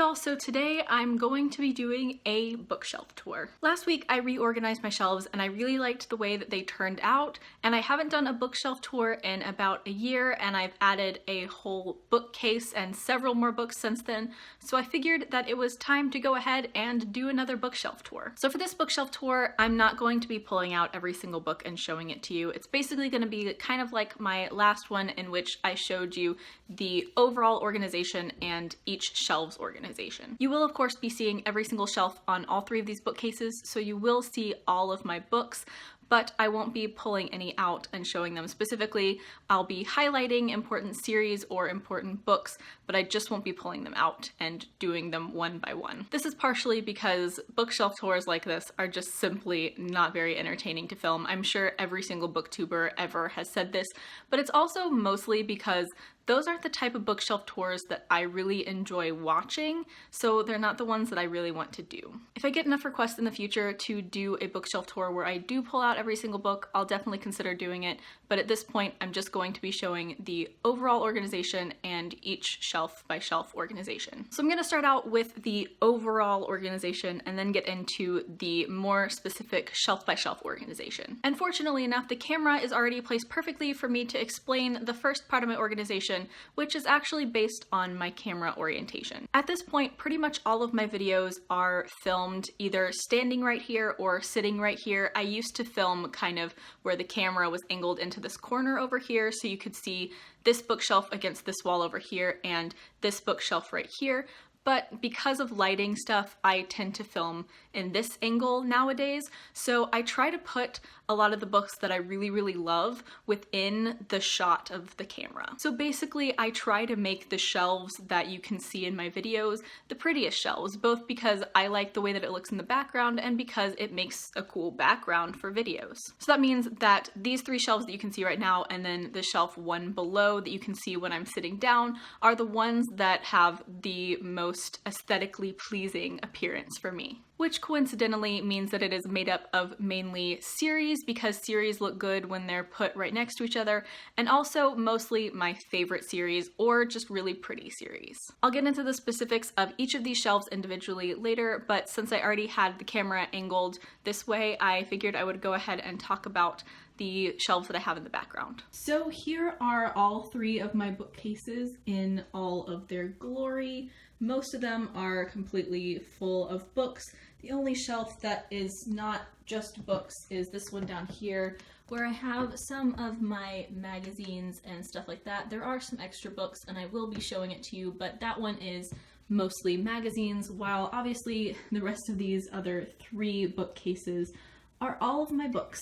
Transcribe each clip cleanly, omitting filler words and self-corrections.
y'all, so today I'm going to be doing a bookshelf tour. Last week I reorganized my shelves and I really liked the way that they turned out, and I haven't done a bookshelf tour in about a year, and I've added a whole bookcase and several more books since then, so I figured that it was time to go ahead and do another bookshelf tour. So for this bookshelf tour, I'm not going to be pulling out every single book and showing it to you. It's basically going to be kind of like my last one, in which I showed you the overall organization and each shelf's organization. You will of course be seeing every single shelf on all three of these bookcases, so you will see all of my books, but I won't be pulling any out and showing them specifically. I'll be highlighting important series or important books, but I just won't be pulling them out and doing them one by one. This is partially because bookshelf tours like this are just simply not very entertaining to film. I'm sure every single booktuber ever has said this, but it's also mostly because those aren't the type of bookshelf tours that I really enjoy watching, so they're not the ones that I really want to do. If I get enough requests in the future to do a bookshelf tour where I do pull out every single book, I'll definitely consider doing it, but at this point I'm just going to be showing the overall organization and each shelf by shelf organization. So I'm going to start out with the overall organization and then get into the more specific shelf by shelf organization. And fortunately enough, the camera is already placed perfectly for me to explain the first part of my organization, which is actually based on my camera orientation. At this point, pretty much all of my videos are filmed either standing right here or sitting right here. I used to film kind of where the camera was angled into this corner over here, so you could see this bookshelf against this wall over here and this bookshelf right here. But because of lighting stuff, I tend to film in this angle nowadays, so I try to put a lot of the books that I really love within the shot of the camera. So basically, I try to make the shelves that you can see in my videos the prettiest shelves, both because I like the way that it looks in the background and because it makes a cool background for videos. So that means that these three shelves that you can see right now, and then the shelf one below that you can see when I'm sitting down, are the ones that have the most aesthetically pleasing appearance for me. Which coincidentally means that it is made up of mainly series, because series look good when they're put right next to each other, and also mostly my favorite series or just really pretty series. I'll get into the specifics of each of these shelves individually later, but since I already had the camera angled this way, I figured I would go ahead and talk about the shelves that I have in the background. So here are all three of my bookcases in all of their glory. Most of them are completely full of books. The only shelf that is not just books is this one down here, where I have some of my magazines and stuff like that. There are some extra books and I will be showing it to you, but that one is mostly magazines, while obviously the rest of these other three bookcases are all of my books.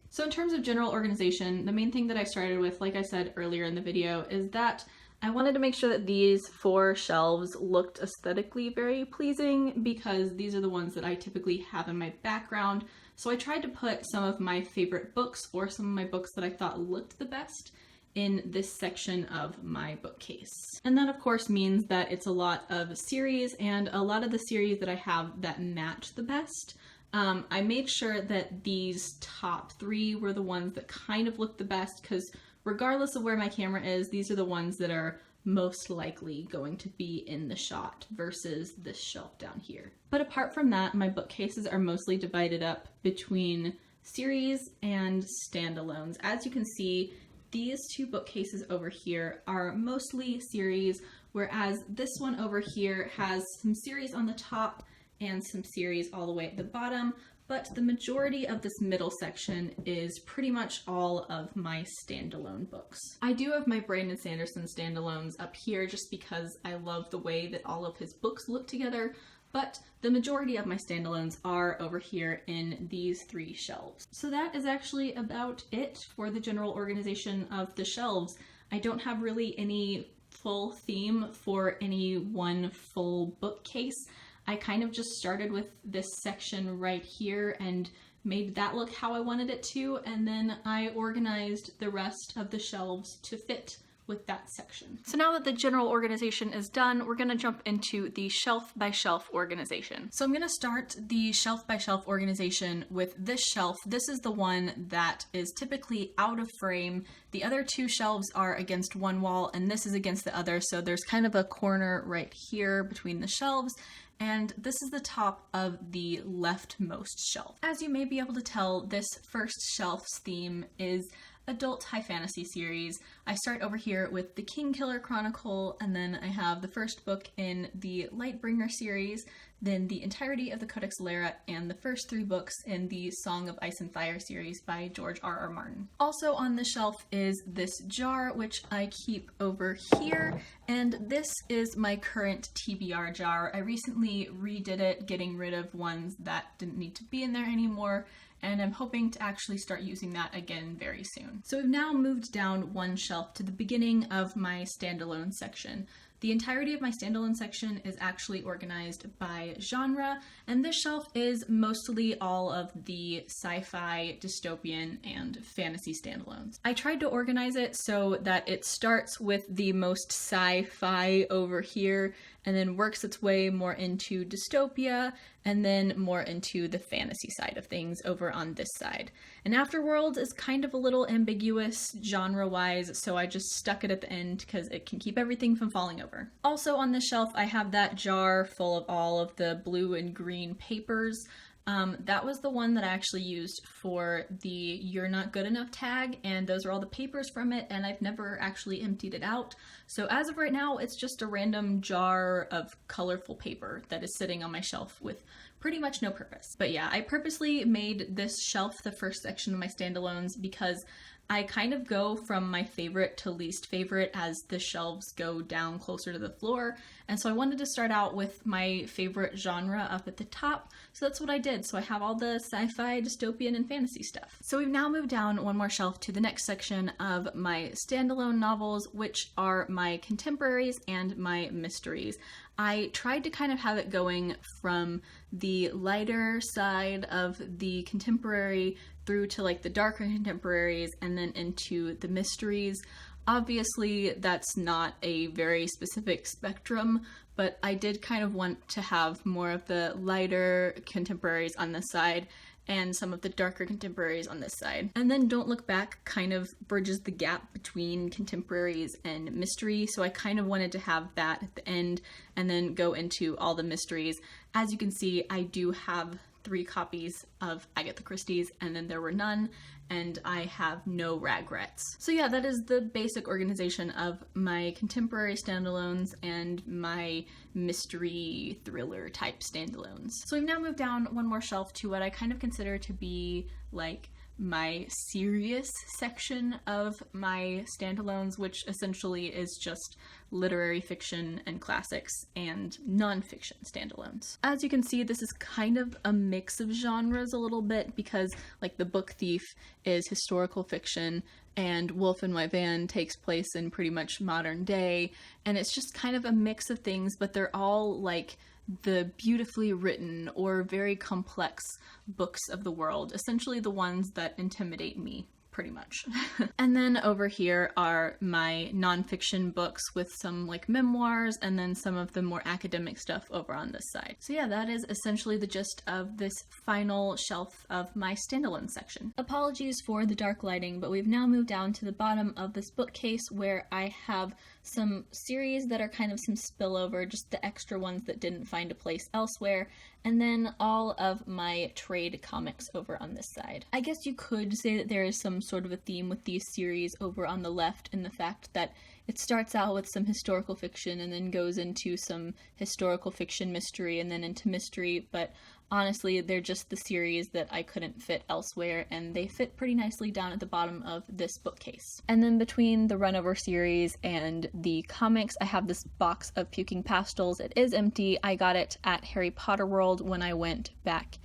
So in terms of general organization, the main thing that I started with, like I said earlier in the video, is that I wanted to make sure that these four shelves looked aesthetically very pleasing, because these are the ones that I typically have in my background. So I tried to put some of my favorite books or some of my books that I thought looked the best in this section of my bookcase. And that of course means that it's a lot of series, and a lot of the series that I have that match the best. I made sure that these top three were the ones that kind of look the best, because regardless of where my camera is, these are the ones that are most likely going to be in the shot versus this shelf down here. But apart from that, my bookcases are mostly divided up between series and standalones. As you can see, these two bookcases over here are mostly series, whereas this one over here has some series on the top and some series all the way at the bottom, but the majority of this middle section is pretty much all of my standalone books. I do have my Brandon Sanderson standalones up here just because I love the way that all of his books look together, but the majority of my standalones are over here in these three shelves. So that is actually about it for the general organization of the shelves. I don't have really any full theme for any one full bookcase. I kind of just started with this section right here and made that look how I wanted it to, and then I organized the rest of the shelves to fit with that section. So now that the general organization is done, we're gonna jump into the shelf by shelf organization. So I'm gonna start the shelf by shelf organization with this shelf. This is the one that is typically out of frame. The other two shelves are against one wall and this is against the other. So there's kind of a corner right here between the shelves. And this is the top of the leftmost shelf. As you may be able to tell, this first shelf's theme is adult high fantasy series. I start over here with the Kingkiller Chronicle, and then I have the first book in the Lightbringer series, then the entirety of the Codex Alera, and the first 3 books in the Song of Ice and Fire series by George R.R. Martin. Also on the shelf is this jar, which I keep over here, and this is my current TBR jar. I recently redid it, getting rid of ones that didn't need to be in there anymore, and I'm hoping to actually start using that again very soon. So we've now moved down one shelf to the beginning of my standalone section. The entirety of my standalone section is actually organized by genre, and this shelf is mostly all of the sci-fi, dystopian, and fantasy standalones. I tried to organize it so that it starts with the most sci-fi over here, and then works its way more into dystopia, and then more into the fantasy side of things over on this side. And Afterworld is kind of a little ambiguous genre-wise, so I just stuck it at the end because it can keep everything from falling over. Also on this shelf, I have that jar full of all of the blue and green papers. That was the one that I actually used for the You're Not Good Enough tag, and those are all the papers from it, and I've never actually emptied it out. So as of right now, it's just a random jar of colorful paper that is sitting on my shelf with pretty much no purpose. But yeah, I purposely made this shelf the first section of my standalones because I kind of go from my favorite to least favorite as the shelves go down closer to the floor, and so I wanted to start out with my favorite genre up at the top, so that's what I did. So I have all the sci-fi, dystopian, and fantasy stuff. So we've now moved down one more shelf to the next section of my standalone novels, which are my contemporaries and my mysteries. I tried to kind of have it going from the lighter side of the contemporary through to like the darker contemporaries and then into the mysteries. Obviously, that's not a very specific spectrum, but I did kind of want to have more of the lighter contemporaries on this side and some of the darker contemporaries on this side. And then Don't Look Back kind of bridges the gap between contemporaries and mystery, so I kind of wanted to have that at the end and then go into all the mysteries. As you can see, I do have 3 copies of Agatha Christie's, and then there were none, and I have no regrets. So yeah, that is the basic organization of my contemporary standalones and my mystery thriller type standalones. So we've now moved down one more shelf to what I kind of consider to be like my serious section of my standalones, which essentially is just literary fiction and classics and nonfiction standalones. As you can see, this is kind of a mix of genres a little bit because like The Book Thief is historical fiction and Wolf and White Van takes place in pretty much modern day, and it's just kind of a mix of things, but they're all like the beautifully written or very complex books of the world, essentially the ones that intimidate me pretty much. And then over here are my nonfiction books with some like memoirs and then some of the more academic stuff over on this side. So yeah, that is essentially the gist of this final shelf of my standalone section. Apologies for the dark lighting, but we've now moved down to the bottom of this bookcase where I have some series that are kind of some spillover, just the extra ones that didn't find a place elsewhere, and then all of my trade comics over on this side. I guess you could say that there is some sort of a theme with these series over on the left in the fact that it starts out with some historical fiction and then goes into some historical fiction mystery and then into mystery, but honestly, they're just the series that I couldn't fit elsewhere, and they fit pretty nicely down at the bottom of this bookcase. And then between the Runover series and the comics, I have this box of Puking Pastels. It is empty. I got it at Harry Potter World when I went back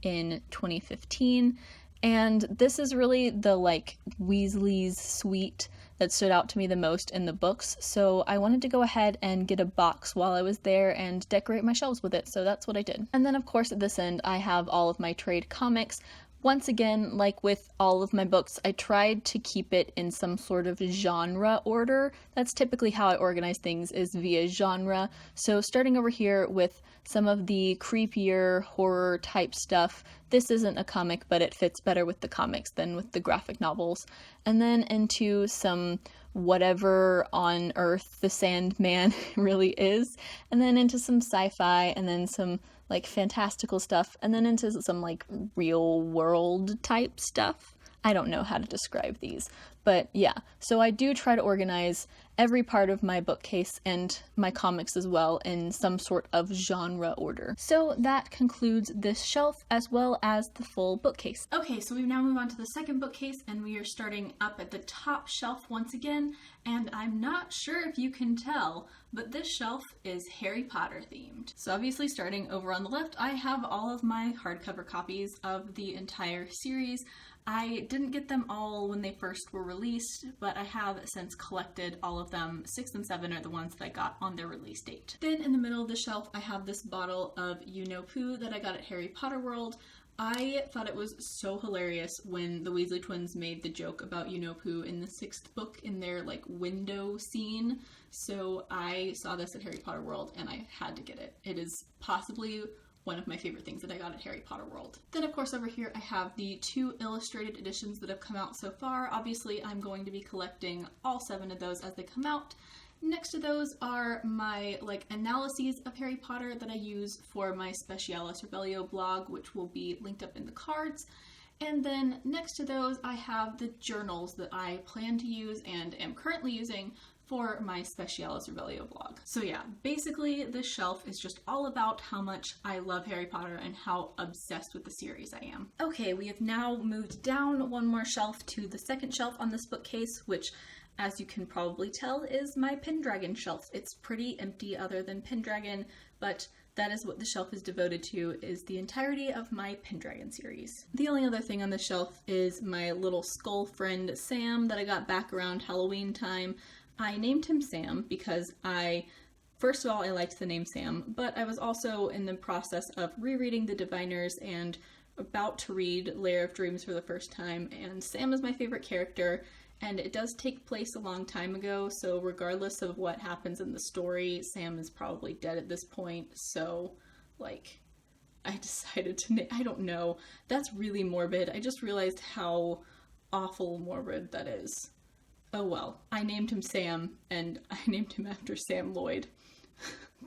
in 2015. And this is really the like Weasley's suite that stood out to me the most in the books, so I wanted to go ahead and get a box while I was there and decorate my shelves with it, so that's what I did. And then of course at this end I have all of my trade comics. Once again, like with all of my books, I tried to keep it in some sort of genre order. That's typically how I organize things, is via genre. So starting over here with some of the creepier horror type stuff. This isn't a comic, but it fits better with the comics than with the graphic novels. And then into some whatever on earth the Sandman really is. And then into some sci-fi, and then some like fantastical stuff, and then into some like real world type stuff. I don't know how to describe these, but yeah. So I do try to organize every part of my bookcase and my comics as well in some sort of genre order. So that concludes this shelf as well as the full bookcase. Okay, so we now move on to the second bookcase, and we are starting up at the top shelf once again, and I'm not sure if you can tell, but this shelf is Harry Potter themed. So obviously starting over on the left, I have all of my hardcover copies of the entire series. I didn't get them all when they first were released, but I have since collected all of them. 6 and 7 are the ones that I got on their release date. Then in the middle of the shelf, I have this bottle of You Know Pooh that I got at Harry Potter World. I thought it was so hilarious when the Weasley twins made the joke about You Know Pooh in the 6th book in their like window scene. So I saw this at Harry Potter World and I had to get it. It is possibly one of my favorite things that I got at Harry Potter World. Then of course over here I have the 2 illustrated editions that have come out so far. Obviously I'm going to be collecting all 7 of those as they come out. Next to those are my like analyses of Harry Potter that I use for my Specialis Rebellio blog, which will be linked up in the cards. And then next to those I have the journals that I plan to use and am currently using for my Specialis Rebellio blog. So yeah, basically this shelf is just all about how much I love Harry Potter and how obsessed with the series I am. Okay, we have now moved down one more shelf to the second shelf on this bookcase, which as you can probably tell is my Pendragon shelf. It's pretty empty other than Pendragon, but that is what the shelf is devoted to, is the entirety of my Pendragon series. The only other thing on the shelf is my little skull friend Sam that I got back around Halloween time. I named him Sam because first of all, I liked the name Sam, but I was also in the process of rereading The Diviners and about to read Lair of Dreams for the first time, and Sam is my favorite character, and it does take place a long time ago, so regardless of what happens in the story, Sam is probably dead at this point, so, like, I decided to I don't know. That's really morbid. I just realized how awful morbid that is. Oh well, I named him Sam, and I named him after Sam Lloyd.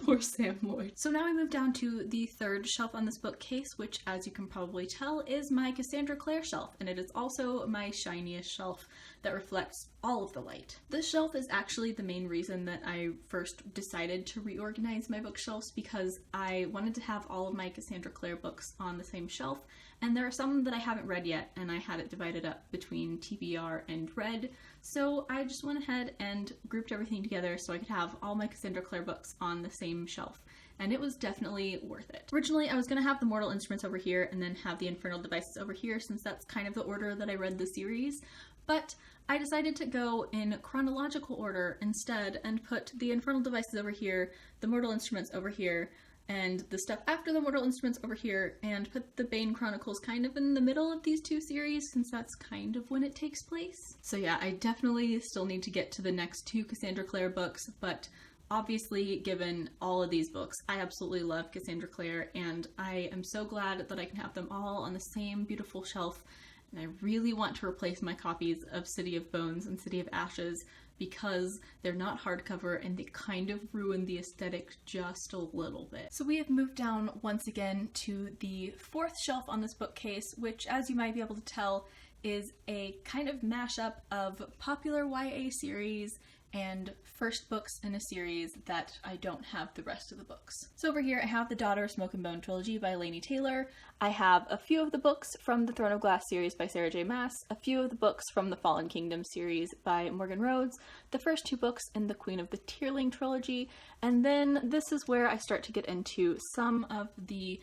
Poor Sam Lloyd. So now I move down to the third shelf on this bookcase, which, as you can probably tell, is my Cassandra Clare shelf, and it is also my shiniest shelf that reflects all of the light. This shelf is actually the main reason that I first decided to reorganize my bookshelves, because I wanted to have all of my Cassandra Clare books on the same shelf, and there are some that I haven't read yet, and I had it divided up between TBR and read, so I just went ahead and grouped everything together so I could have all my Cassandra Clare books on the same shelf, and it was definitely worth it. Originally, I was going to have the Mortal Instruments over here and then have the Infernal Devices over here, since that's kind of the order that I read the series, but I decided to go in chronological order instead and put the Infernal Devices over here, the Mortal Instruments over here, and the stuff after the Mortal Instruments over here, and put the Bane Chronicles kind of in the middle of these 2 series, since that's kind of when it takes place. So yeah, I definitely still need to get to the next 2 Cassandra Clare books, but obviously, given all of these books, I absolutely love Cassandra Clare, and I am so glad that I can have them all on the same beautiful shelf, and I really want to replace my copies of City of Bones and City of Ashes, because they're not hardcover and they kind of ruin the aesthetic just a little bit. So we have moved down once again to the 4th shelf on this bookcase, which, as you might be able to tell, is a kind of mashup of popular YA series and first books in a series that I don't have the rest of the books. So over here I have the Daughter of Smoke and Bone trilogy by Laini Taylor. I have a few of the books from the Throne of Glass series by Sarah J. Maas, a few of the books from the Fallen Kingdom series by Morgan Rhodes, the first 2 books in the Queen of the Tearling trilogy, and then this is where I start to get into some of the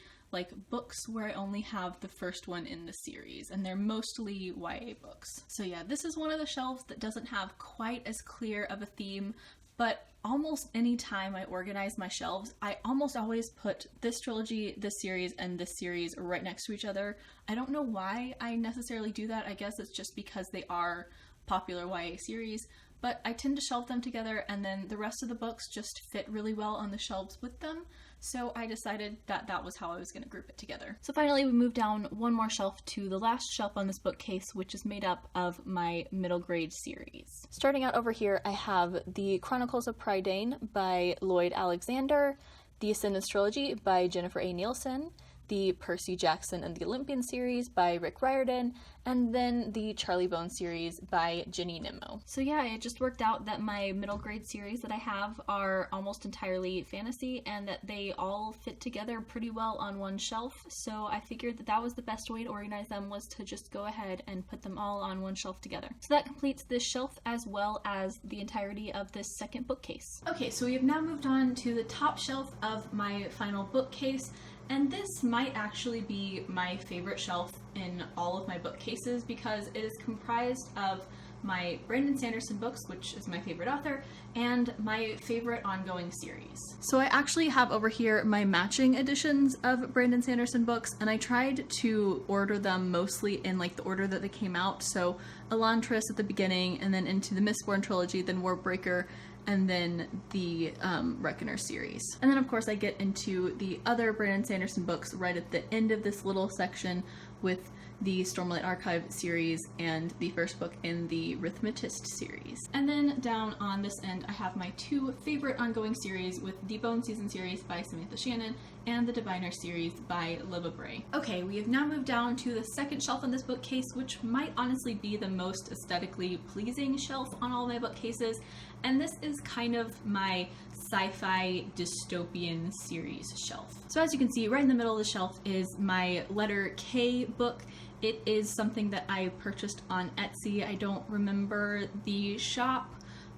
books where I only have the first one in the series, and they're mostly YA books. So yeah, this is one of the shelves that doesn't have quite as clear of a theme but almost any time I organize my shelves, I almost always put this trilogy, this series, and this series right next to each other. I don't know why I necessarily do that. I guess it's just because they are popular YA series, but I tend to shelve them together, and then the rest of the books just fit really well on the shelves with them. So I decided that that was how I was going to group it together. So finally we moved down one more shelf to the last shelf on this bookcase, which is made up of my middle grade series. Starting out over here, I have the Chronicles of Prydain by Lloyd Alexander, the Ascendance Trilogy by Jennifer A. Nielsen, the Percy Jackson and the Olympian series by Rick Riordan, and then the Charlie Bone series by Jenny Nimmo. So yeah, it just worked out that my middle grade series that I have are almost entirely fantasy, and that they all fit together pretty well on one shelf, so I figured that that was the best way to organize them, was to just go ahead and put them all on one shelf together. So that completes this shelf as well as the entirety of this second bookcase. Okay, so we have now moved on to the top shelf of my final bookcase, and this might actually be my favorite shelf in all of my bookcases because it is comprised of my Brandon Sanderson books, which is my favorite author, and my favorite ongoing series. So I actually have over here my matching editions of Brandon Sanderson books, and I tried to order them mostly in like the order that they came out. So Elantris at the beginning, and then into the Mistborn trilogy, then Warbreaker, and then the Reckoner series. And then of course I get into the other Brandon Sanderson books right at the end of this little section with the Stormlight Archive series and the first book in the Rhythmatist series. And then down on this end I have my two favorite ongoing series with the Bone Season series by Samantha Shannon and the Diviner series by Libba Bray. Okay, we have now moved down to the second shelf on this bookcase, which might honestly be the most aesthetically pleasing shelf on all my bookcases, and this is kind of my sci-fi dystopian series shelf. So as you can see, right in the middle of the shelf is my letter K book. It is something that I purchased on Etsy. I don't remember the shop,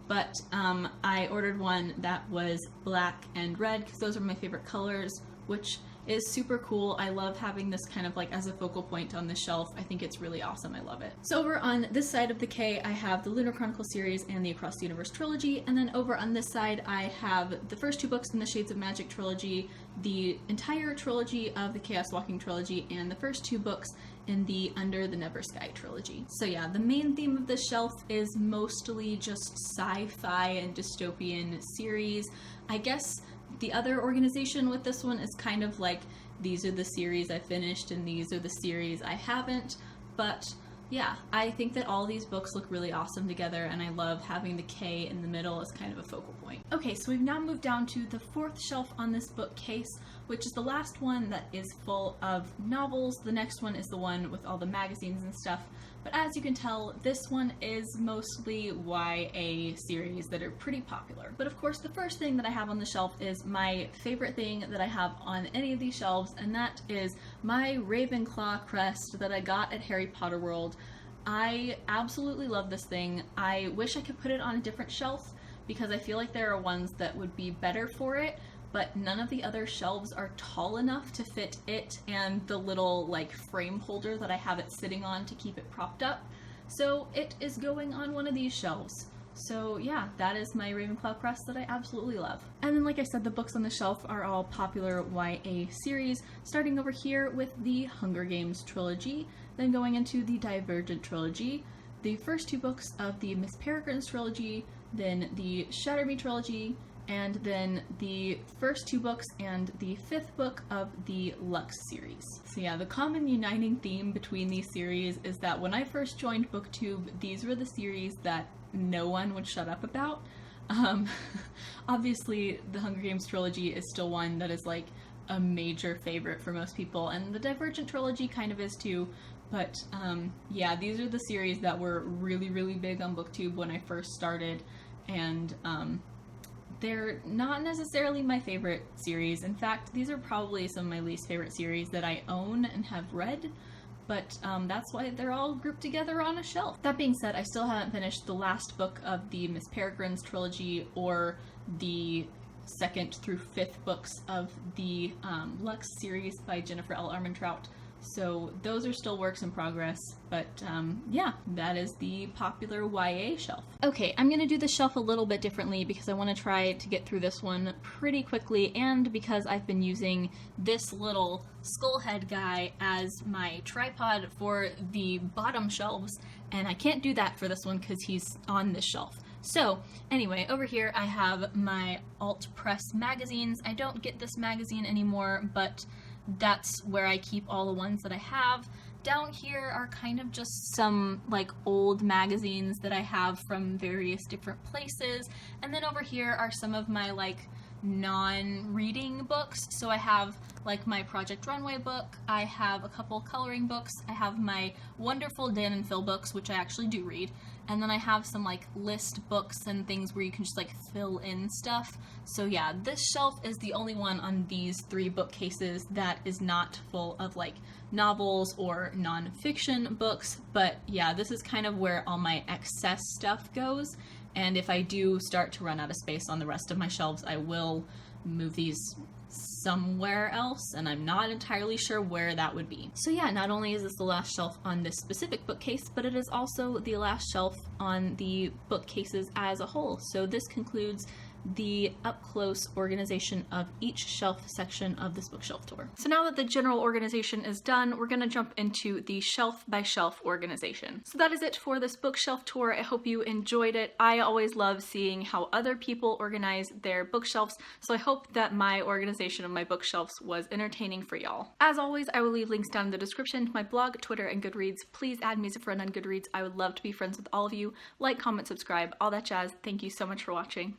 but I ordered one that was black and red because those are my favorite colors, which is super cool. I love having this kind of like as a focal point on the shelf. I think it's really awesome. I love it. So over on this side of the K, I have the Lunar Chronicle series and the Across the Universe trilogy, and then over on this side I have the first two books in the Shades of Magic trilogy, the entire trilogy of the Chaos Walking trilogy, and the first two books in the Under the Never Sky trilogy. So yeah, the main theme of this shelf is mostly just sci-fi and dystopian series. I guess the other organization with this one is kind of like, these are the series I finished and these are the series I haven't, but yeah, I think that all these books look really awesome together, and I love having the K in the middle as kind of a focal point. Okay, so we've now moved down to the fourth shelf on this bookcase, which is the last one that is full of novels. The next one is the one with all the magazines and stuff, but as you can tell, this one is mostly YA series that are pretty popular. But of course, the first thing that I have on the shelf is my favorite thing that I have on any of these shelves, and that is my Ravenclaw crest that I got at Harry Potter World. I absolutely love this thing. I wish I could put it on a different shelf because I feel like there are ones that would be better for it, but none of the other shelves are tall enough to fit it and the little like frame holder that I have it sitting on to keep it propped up. So it is going on one of these shelves. So yeah, that is my Ravenclaw crest that I absolutely love. And then like I said, the books on the shelf are all popular YA series, starting over here with the Hunger Games trilogy, then going into the Divergent trilogy, the first two books of the Miss Peregrine's trilogy, then the Shatter Me trilogy, and then the first two books and the fifth book of the Lux series. So yeah, the common uniting theme between these series is that when I first joined BookTube, these were the series that no one would shut up about. Obviously, the Hunger Games trilogy is still one that is like a major favorite for most people, and the Divergent trilogy kind of is too, but yeah, these are the series that were really, really big on BookTube when I first started, and they're not necessarily my favorite series. In fact, these are probably some of my least favorite series that I own and have read, but that's why they're all grouped together on a shelf. That being said, I still haven't finished the last book of the Miss Peregrine's trilogy or the second through fifth books of the Lux series by Jennifer L. Armentrout, So those are still works in progress, but yeah, that is the popular YA shelf. Okay, I'm gonna do the shelf a little bit differently because I want to try to get through this one pretty quickly, and because I've been using this little skull head guy as my tripod for the bottom shelves, and I can't do that for this one because he's on this shelf. So anyway, over here I have my Alt Press magazines. I don't get this magazine anymore, but that's where I keep all the ones that I have. Down here are kind of just some like old magazines that I have from various different places. And then over here are some of my like non-reading books. So I have like my Project Runway book, I have a couple coloring books, I have my wonderful Dan and Phil books, which I actually do read, and then I have some like list books and things where you can just like fill in stuff. So yeah, this shelf is the only one on these 3 bookcases that is not full of like novels or non-fiction books, but yeah, this is kind of where all my excess stuff goes. And if I do start to run out of space on the rest of my shelves, I will move these somewhere else, and I'm not entirely sure where that would be. So yeah, not only is this the last shelf on this specific bookcase, but it is also the last shelf on the bookcases as a whole. So this concludes the up-close organization of each shelf section of this bookshelf tour. So now that the general organization is done, we're going to jump into the shelf by shelf organization. So that is it for this bookshelf tour. I hope you enjoyed it. I always love seeing how other people organize their bookshelves, so I hope that my organization of my bookshelves was entertaining for y'all. As always, I will leave links down in the description to my blog, Twitter, and Goodreads. Please add me as a friend on Goodreads. I would love to be friends with all of you. Like, comment, subscribe, all that jazz. Thank you so much for watching.